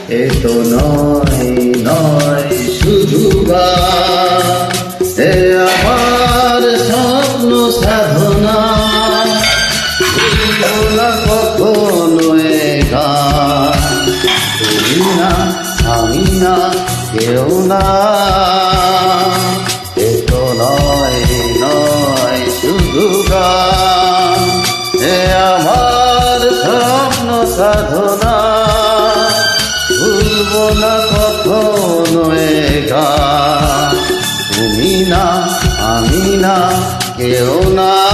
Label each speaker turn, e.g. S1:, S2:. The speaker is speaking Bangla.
S1: এ তো নয় শুধু গান, এ আমার স্বপ্ন সাধনা, ভুলবো না কখনো এ গান। তুমি না, আমি না, কেউ না, এ তো নয় শুধু গান, এ আমার স্বপ্ন সাধনা, ভুলবো না কখনো এ গান। তুমি না, আমি না, কেউ না।